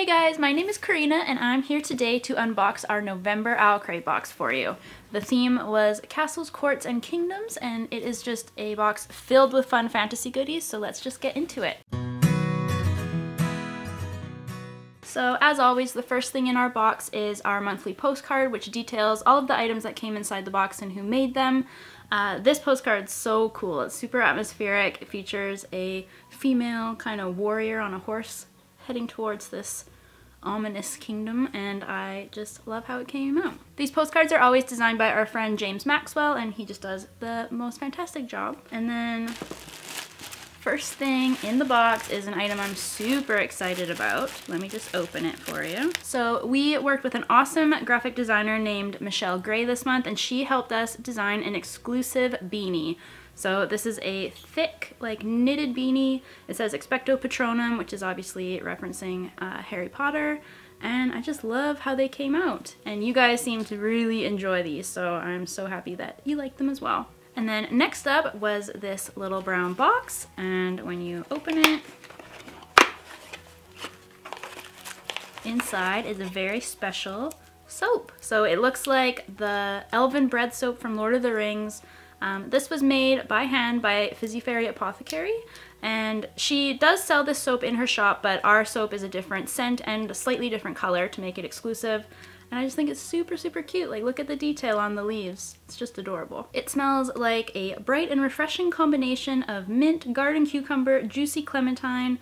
Hey guys, my name is Karina and I'm here today to unbox our November OwlCrate box for you. The theme was Castles, Courts, and Kingdoms, and it is just a box filled with fun fantasy goodies, so let's just get into it. So as always, the first thing in our box is our monthly postcard, which details all of the items that came inside the box and who made them. This postcard is so cool. It's super atmospheric. It features a female kind of warrior on a horse heading towards this ominous kingdom, and I just love how it came out. These postcards are always designed by our friend James Maxwell, and he just does the most fantastic job. And then first thing in the box is an item I'm super excited about. Let me just open it for you. So we worked with an awesome graphic designer named Michelle Gray this month, and she helped us design an exclusive beanie. So this is a thick, like, knitted beanie. It says Expecto Patronum, which is obviously referencing Harry Potter. And I just love how they came out. And you guys seem to really enjoy these, so I'm so happy that you like them as well. And then next up was this little brown box, and when you open it, inside is a very special soap. So it looks like the elven bread soap from Lord of the Rings. This was made by hand by Fizzy Fairy Apothecary, and she does sell this soap in her shop, but our soap is a different scent and a slightly different color to make it exclusive. And I just think it's super, super cute. Like, look at the detail on the leaves. It's just adorable. It smells like a bright and refreshing combination of mint, garden cucumber, juicy clementine,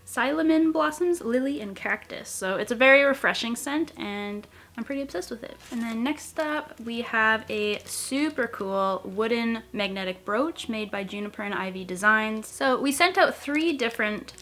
cylamine blossoms, lily, and cactus. So it's a very refreshing scent, and I'm pretty obsessed with it. And then next up, we have a super cool wooden magnetic brooch made by Juniper and Ivy Designs. So we sent out 3 different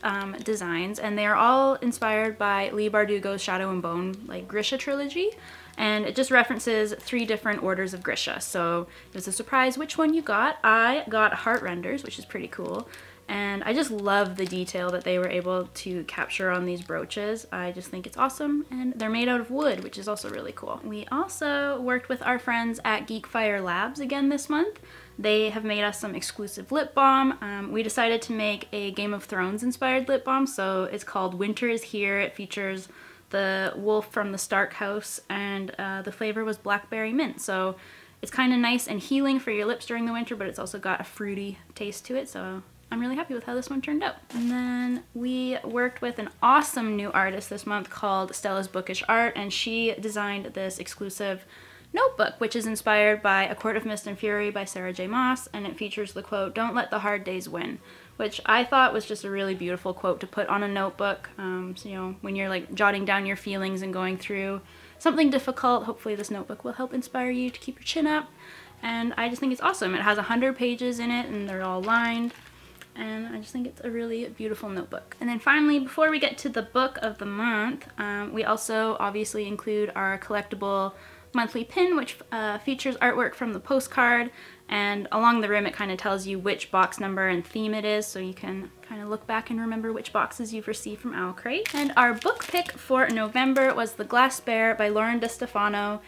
designs, and they are all inspired by Leigh Bardugo's Shadow and Bone, like, Grisha trilogy. And it just references 3 different orders of Grisha. So it was a surprise which one you got. I got Heart Renders, which is pretty cool. And I just love the detail that they were able to capture on these brooches. I just think it's awesome, and they're made out of wood, which is also really cool. We also worked with our friends at Geekfire Labs again this month. They have made us some exclusive lip balm. We decided to make a Game of Thrones inspired lip balm, so it's called Winter is Here. It features the wolf from the Stark house, and the flavor was blackberry mint. So it's kind of nice and healing for your lips during the winter, but it's also got a fruity taste to it, so I'm really happy with how this one turned out. And then we worked with an awesome new artist this month called Stella's Bookish Art, and she designed this exclusive notebook, which is inspired by A Court of Mist and Fury by Sarah J. Maas, and it features the quote, "Don't let the hard days win," which I thought was just a really beautiful quote to put on a notebook. So, you know, when you're like jotting down your feelings and going through something difficult, hopefully this notebook will help inspire you to keep your chin up. And I just think it's awesome. It has 100 pages in it, and they're all lined. And I just think it's a really beautiful notebook. And then finally, before we get to the book of the month, we also obviously include our collectible monthly pin, which features artwork from the postcard, and along the rim it kind of tells you which box number and theme it is, so you can kind of look back and remember which boxes you've received from OwlCrate. And our book pick for November was The Glass Bear by Lauren DeStefano.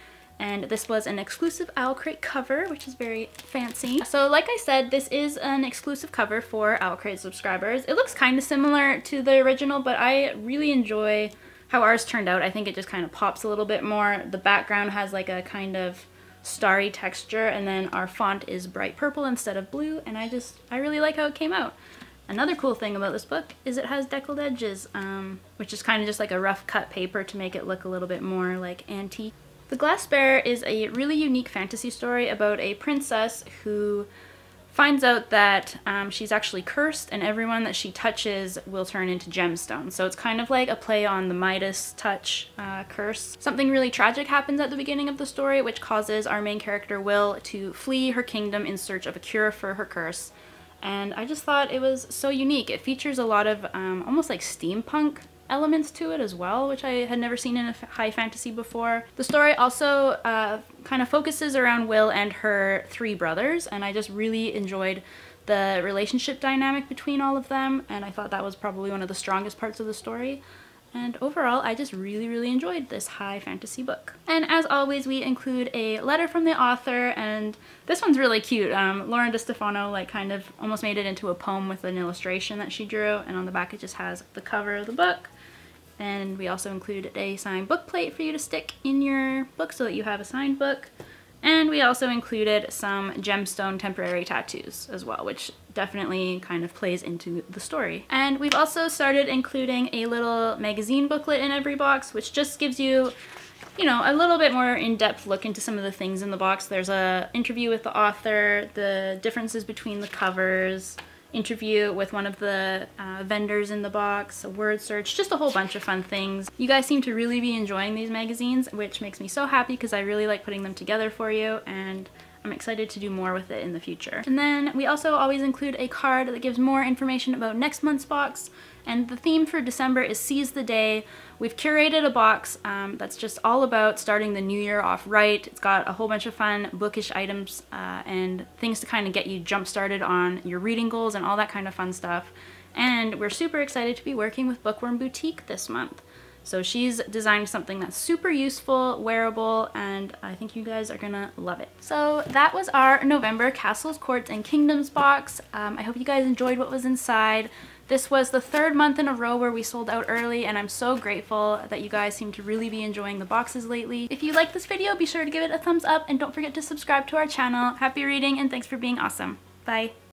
And this was an exclusive OwlCrate cover, which is very fancy. So like I said, this is an exclusive cover for OwlCrate subscribers. It looks kind of similar to the original, but I really enjoy how ours turned out. I think it just kind of pops a little bit more. The background has like a kind of starry texture, and then our font is bright purple instead of blue, and I really like how it came out. Another cool thing about this book is it has deckled edges, which is kind of just like a rough cut paper to make it look a little bit more like antique. The Glass Bear is a really unique fantasy story about a princess who finds out that she's actually cursed, and everyone that she touches will turn into gemstones. So it's kind of like a play on the Midas touch curse. Something really tragic happens at the beginning of the story, which causes our main character Will to flee her kingdom in search of a cure for her curse. And I just thought it was so unique. It features a lot of almost like steampunk elements to it as well, which I had never seen in a high fantasy before. The story also kind of focuses around Will and her 3 brothers, and I just really enjoyed the relationship dynamic between all of them, and I thought that was probably one of the strongest parts of the story. And overall, I just really, really enjoyed this high fantasy book. And as always, we include a letter from the author, and this one's really cute. Lauren DeStefano like kind of almost made it into a poem with an illustration that she drew, and on the back it just has the cover of the book. And we also included a signed book plate for you to stick in your book so that you have a signed book. And we also included some gemstone temporary tattoos as well, which definitely kind of plays into the story. And we've also started including a little magazine booklet in every box, which just gives you, you know, a little bit more in-depth look into some of the things in the box. There's a interview with the author, the differences between the covers, interview with one of the vendors in the box, a word search, just a whole bunch of fun things. You guys seem to really be enjoying these magazines, which makes me so happy because I really like putting them together for you, and I'm excited to do more with it in the future. And then we also always include a card that gives more information about next month's box, and the theme for December is Seize the Day. We've curated a box that's just all about starting the new year off right. It's got a whole bunch of fun bookish items and things to kind of get you jump started on your reading goals and all that kind of fun stuff. And we're super excited to be working with Bookworm Boutique this month. So she's designed something that's super useful, wearable, and I think you guys are gonna love it. So that was our November Castles, Courts, and Kingdoms box. I hope you guys enjoyed what was inside. This was the third month in a row where we sold out early, and I'm so grateful that you guys seem to really be enjoying the boxes lately. If you liked this video, be sure to give it a thumbs up, and don't forget to subscribe to our channel. Happy reading, and thanks for being awesome. Bye!